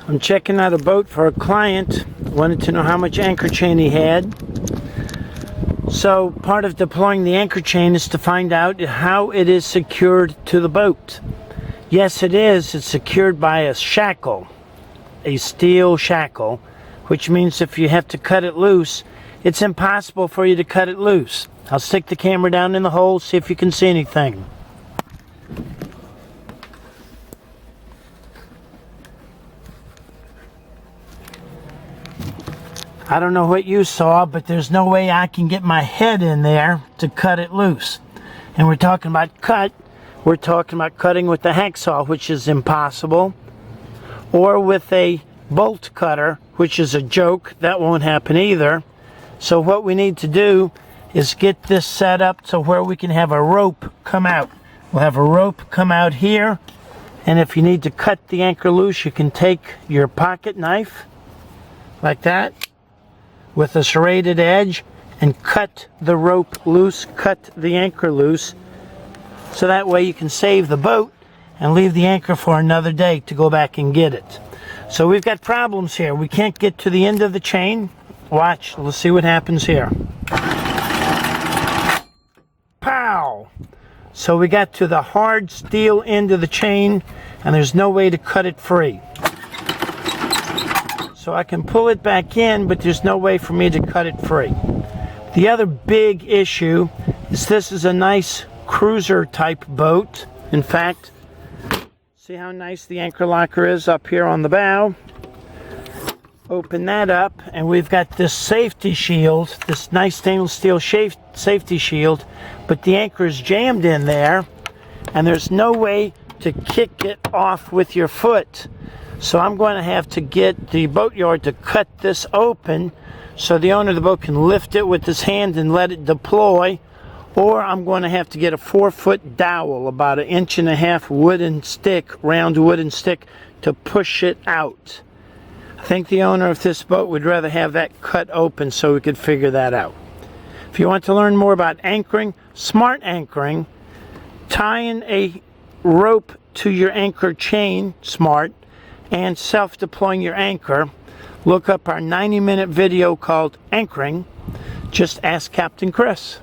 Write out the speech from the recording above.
I'm checking out a boat for a client. Wanted to know how much anchor chain he had. So part of deploying the anchor chain is to find out how it is secured to the boat. Yes, it is. It's secured by a shackle, a steel shackle, which means if you have to cut it loose, it's impossible for you to cut it loose. I'll stick the camera down in the hole, see if you can see anything. I don't know what you saw, but there's no way I can get my head in there to cut it loose. And we're talking about we're talking about cutting with the hacksaw, which is impossible, or with a bolt cutter, which is a joke. That won't happen either. So what we need to do is get this set up so where we can have a rope come out. We'll have a rope come out here, and if you need to cut the anchor loose, you can take your pocket knife like that with a serrated edge and cut the rope loose, cut the anchor loose, so that way you can save the boat and leave the anchor for another day to go back and get it. So we've got problems here. We can't get to the end of the chain. Watch, let's see what happens here. Pow! So we got to the hard steel end of the chain and there's no way to cut it free. So I can pull it back in, but there's no way for me to cut it free. The other big issue is this is a nice cruiser type boat. In fact, see how nice the anchor locker is up here on the bow? Open that up and we've got this safety shield, this nice stainless steel safety shield, but the anchor is jammed in there and there's no way to kick it off with your foot. So I'm going to have to get the boatyard to cut this open so the owner of the boat can lift it with his hand and let it deploy, or I'm going to have to get a 4-foot dowel, about 1.5 inch wooden stick, round wooden stick, to push it out. I think the owner of this boat would rather have that cut open so we could figure that out. If you want to learn more about anchoring, smart anchoring, tying a rope to your anchor chain, smart, and self-deploying your anchor, look up our 90-minute video called Anchoring. Just ask Captain Chris.